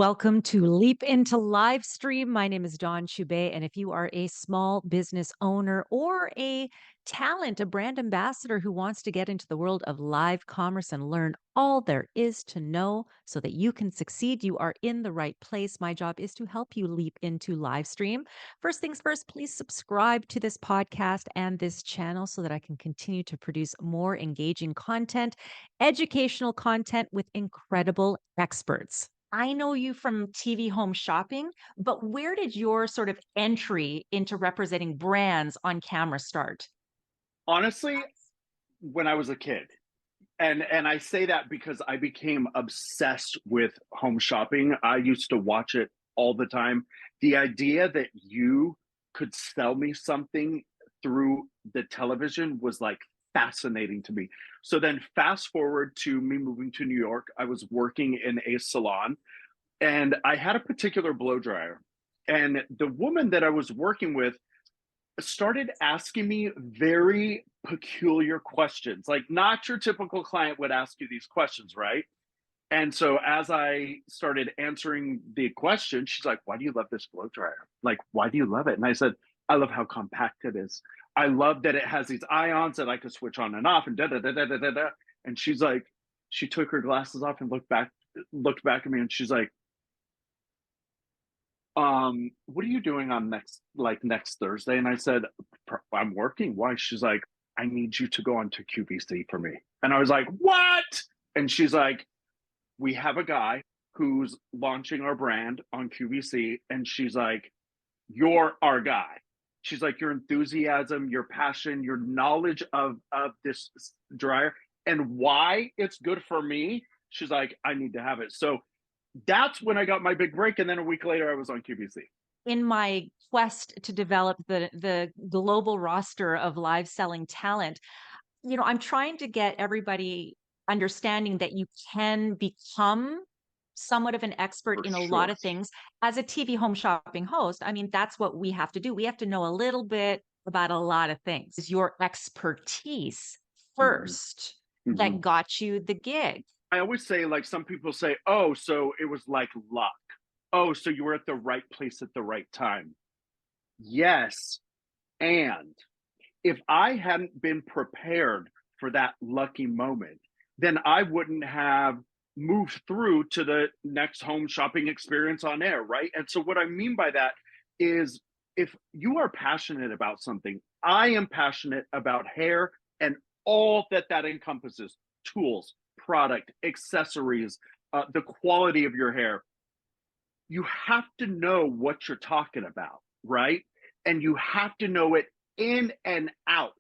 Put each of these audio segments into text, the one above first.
Welcome to Leap into Livestream. My name is Dawn Choubet, and if you are a small business owner or a talent, a brand ambassador who wants to get into the world of live commerce and learn all there is to know so that you can succeed, you are in the right place. My job is to help you leap into Livestream. First things first, please subscribe to this podcast and this channel so that I can continue to produce more engaging content, educational content with incredible experts. I know you from TV home shopping, but where did your sort of entry into representing brands on camera start? Honestly, when I was a kid, and I say that because I became obsessed with home shopping. I used to watch it all the time. The idea that you could sell me something through the television was like fascinating to me. So then fast forward to me moving to New York, I was working in a salon and I had a particular blow dryer. And the woman that I was working with started asking me very peculiar questions, like not your typical client would ask you these questions, right? And so as I started answering the question, she's like, "Why do you love this blow dryer? Like, why do you love it?" And I said, "I love how compact it is. I love that it has these ions that I could switch on and off and da da da da da da da." And she's like, she took her glasses off and looked back at me, and she's like, what are you doing on next Thursday? And I said, I'm working. Why? She's like, I need you to go on to QVC for me. And I was like, what? And she's like, we have a guy who's launching our brand on QVC. And she's like, you're our guy. She's like, your enthusiasm, your passion, your knowledge of this dryer and why it's good for me. She's like, I need to have it. So that's when I got my big break. And then a week later, I was on QVC. In my quest to develop the global roster of live selling talent, I'm trying to get everybody understanding that you can become somewhat of an expert For in a lot sure. of things as a TV home shopping host. I mean, that's what we have to do. We have to know a little bit about a lot of things. Is your expertise Mm-hmm. first Mm-hmm. that got you the gig? I always say, like, some people say, oh, so it was like luck. Oh, so you were at the right place at the right time. Yes. And if I hadn't been prepared for that lucky moment, then I wouldn't have moved through to the next home shopping experience on air, right? And so, what I mean by that is if you are passionate about something, I am passionate about hair and all that that encompasses: tools, product, accessories, the quality of your hair. You have to know what you're talking about, right? And you have to know it in and out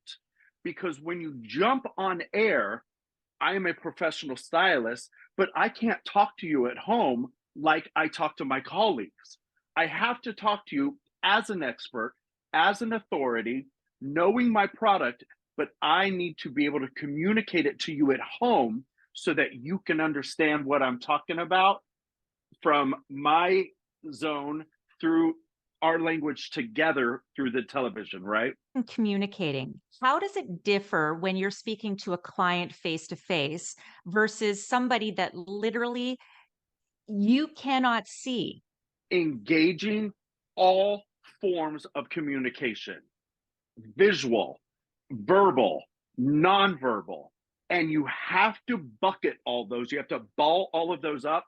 because when you jump on air, I am a professional stylist, but I can't talk to you at home like I talk to my colleagues. I have to talk to you as an expert, as an authority, knowing my product, but I need to be able to communicate it to you at home so that you can understand what I'm talking about from my zone through our language together through the television, right? And communicating. How does it differ when you're speaking to a client face to face versus somebody that literally you cannot see? Engaging all forms of communication: visual, verbal, nonverbal. And you have to bucket all those. You have to ball all of those up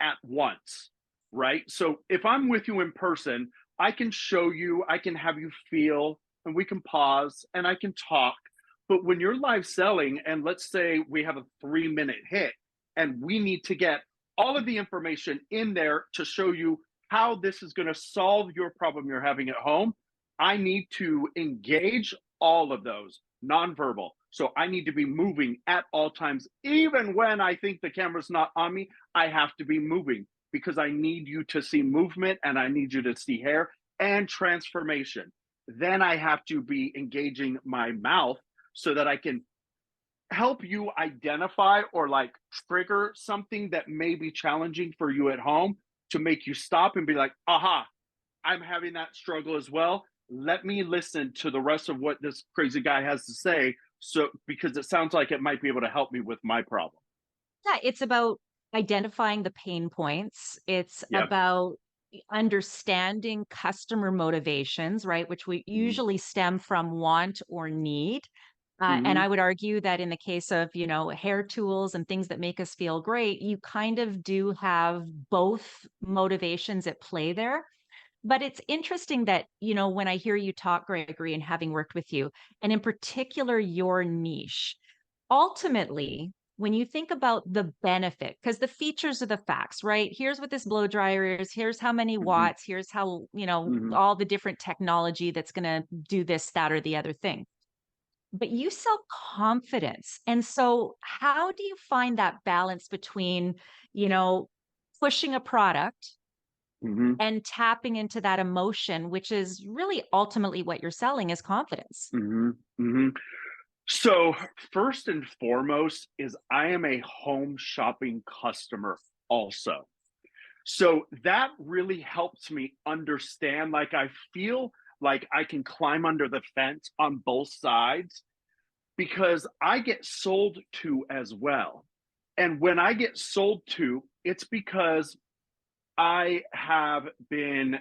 at once, right? So if I'm with you in person, I can show you, I can have you feel, and we can pause and I can talk. But when you're live selling, and let's say we have a 3 minute hit, and we need to get all of the information in there to show you how this is going to solve your problem you're having at home, I need to engage all of those nonverbal. So I need to be moving at all times. Even when I think the camera's not on me, I have to be moving because I need you to see movement and I need you to see hair and transformation. Then I have to be engaging my mouth so that I can help you identify or like trigger something that may be challenging for you at home to make you stop and be like, aha, I'm having that struggle as well. Let me listen to the rest of what this crazy guy has to say. So, because it sounds like it might be able to help me with my problem. Yeah, it's about identifying the pain points. It's Yep. about understanding customer motivations, right? Which we Mhm. usually stem from want or need. And Mhm. I would argue that in the case of, hair tools and things that make us feel great, you kind of do have both motivations at play there. But it's interesting that, when I hear you talk, Gregory, and having worked with you, and in particular, your niche, ultimately, when you think about the benefit, because the features are the facts, right? Here's what this blow dryer is. Here's how many Mhm. watts. Here's how, Mhm. all the different technology that's going to do this, that, or the other thing. But you sell confidence. And so, how do you find that balance between, you know, pushing a product Mhm. and tapping into that emotion, which is really ultimately what you're selling is confidence? Mhm. Mhm. So, first and foremost is I am a home shopping customer also. So that really helps me understand, like, I feel like I can climb under the fence on both sides because I get sold to as well. And when I get sold to, it's because I have been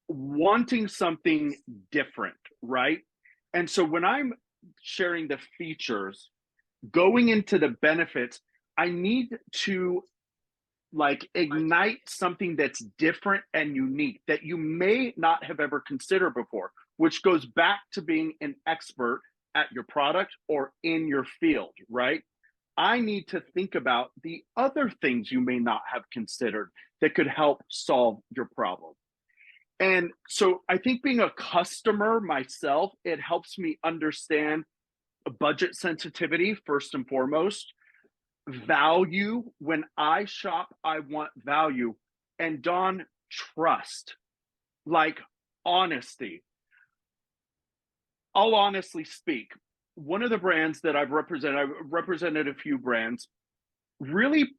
wanting something different, right? And so when I'm sharing the features, going into the benefits, I need to like ignite something that's different and unique that you may not have ever considered before, which goes back to being an expert at your product or in your field, right? I need to think about the other things you may not have considered that could help solve your problem. And so I think being a customer myself, it helps me understand budget sensitivity first and foremost, value. When I shop, I want value. And Don, trust, like honesty. I'll honestly speak. One of the brands that I've represented a few brands, really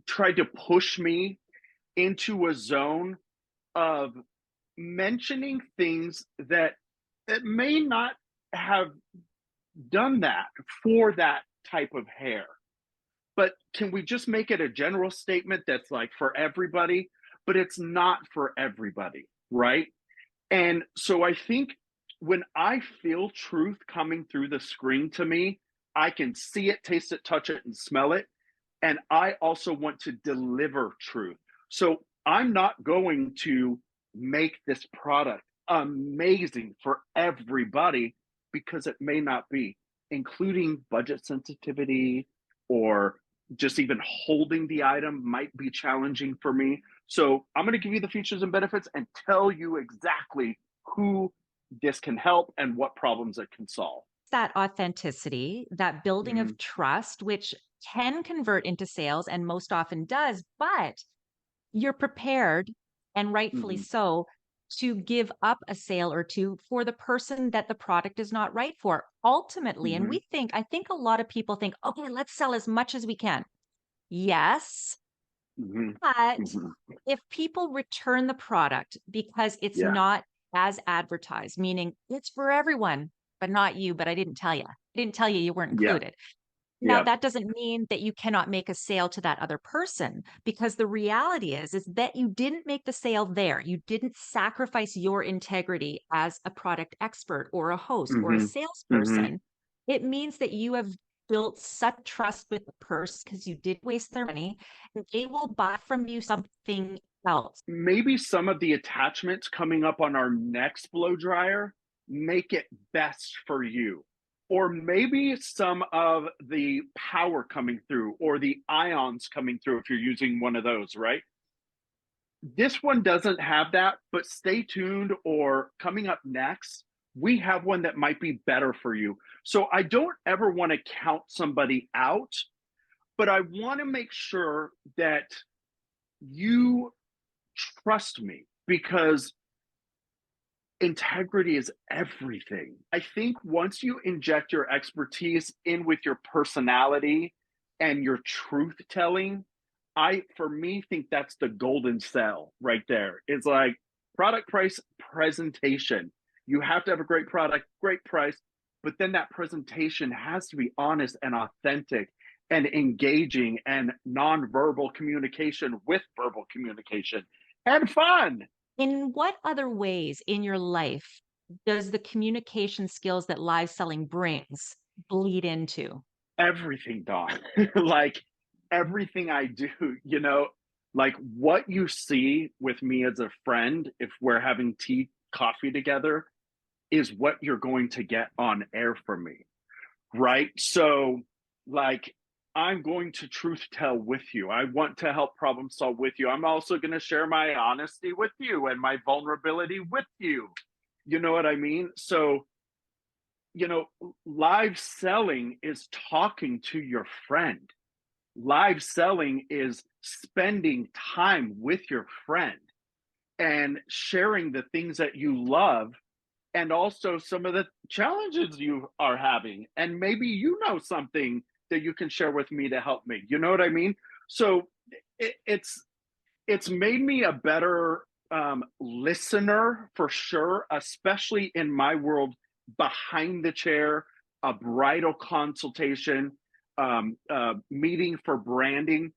tried to push me into a zone of mentioning things that may not have done that for that type of hair. But can we just make it a general statement that's like for everybody? But it's not for everybody, right? And so I think when I feel truth coming through the screen to me, I can see it, taste it, touch it, and smell it. And I also want to deliver truth. So I'm not going to make this product amazing for everybody because it may not be, including budget sensitivity or just even holding the item might be challenging for me. So I'm going to give you the features and benefits and tell you exactly who this can help and what problems it can solve. That authenticity, that building Mm-hmm. of trust, which can convert into sales and most often does, but you're prepared, and rightfully Mm-hmm. so, to give up a sale or two for the person that the product is not right for. Ultimately, and Mm-hmm. I think a lot of people think, okay, let's sell as much as we can. Yes, Mm-hmm. but Mm-hmm. if people return the product because it's Yeah. not as advertised, meaning it's for everyone, but not you, but I didn't tell you. I didn't tell you you weren't Yeah. included. Now, Yeah. that doesn't mean that you cannot make a sale to that other person, because the reality is that you didn't make the sale there. You didn't sacrifice your integrity as a product expert or a host or a Mhm. Mhm. salesperson. It means that you have built such trust with the person because you did waste their money, and they will buy from you something else. Maybe some of the attachments coming up on our next blow dryer make it best for you. Or maybe some of the power coming through or the ions coming through if you're using one of those, right? This one doesn't have that, but stay tuned or coming up next, we have one that might be better for you. So I don't ever want to count somebody out, but I want to make sure that you trust me because integrity is everything. I think once you inject your expertise in with your personality and your truth telling, I, for me, think that's the golden cell right there. It's like product, price, presentation. You have to have a great product, great price, but then that presentation has to be honest and authentic. and engaging and nonverbal communication with verbal communication and fun. In what other ways in your life does the communication skills that live selling brings bleed into? Everything, Dawn. Like everything I do, like what you see with me as a friend, if we're having tea, coffee together, is what you're going to get on air from me. Right? So, like, I'm going to truth tell with you. I want to help problem solve with you. I'm also going to share my honesty with you and my vulnerability with you. You know what I mean? So, you know, live selling is talking to your friend. Live selling is spending time with your friend and sharing the things that you love and also some of the challenges you are having. And maybe you know something that you can share with me to help me. You know what I mean? So it's made me a better listener for sure, especially in my world behind the chair, a bridal consultation, meeting for branding.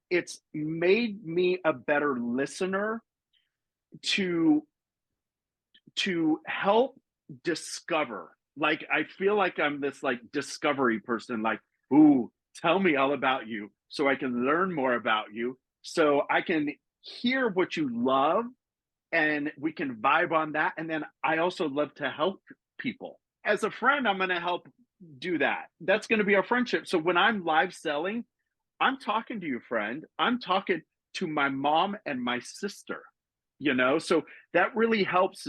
It's made me a better listener to help discover. Like I feel like I'm this like discovery person, like, ooh, tell me all about you so I can learn more about you, so I can hear what you love and we can vibe on that. And then I also love to help people. As a friend, I'm going to help do that. That's going to be our friendship. So when I'm live selling, I'm talking to you, friend. I'm talking to my mom and my sister, So that really helps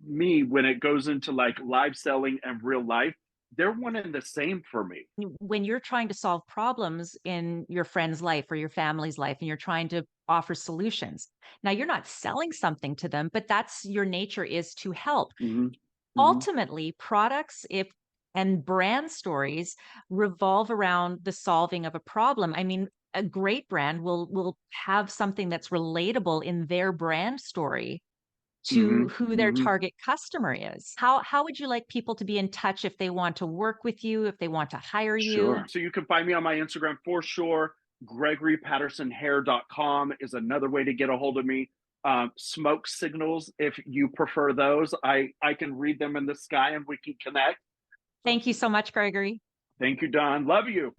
me when it goes into like live selling and real life. They're one and the same for me. When you're trying to solve problems in your friend's life or your family's life and you're trying to offer solutions. Now you're not selling something to them, but that's your nature is to help. Hmm. Hmm. Ultimately, products if and brand stories revolve around the solving of a problem. I mean, a great brand will have something that's relatable in their brand story to Hmm. who their Hmm. target customer is. How would you like people to be in touch if they want to work with you, if they want to hire you? Sure. So you can find me on my Instagram for sure. GregoryPattersonHair.com is another way to get a hold of me. Smoke signals, if you prefer those, I can read them in the sky and we can connect. Thank you so much, Gregory. Thank you, Don. Love you.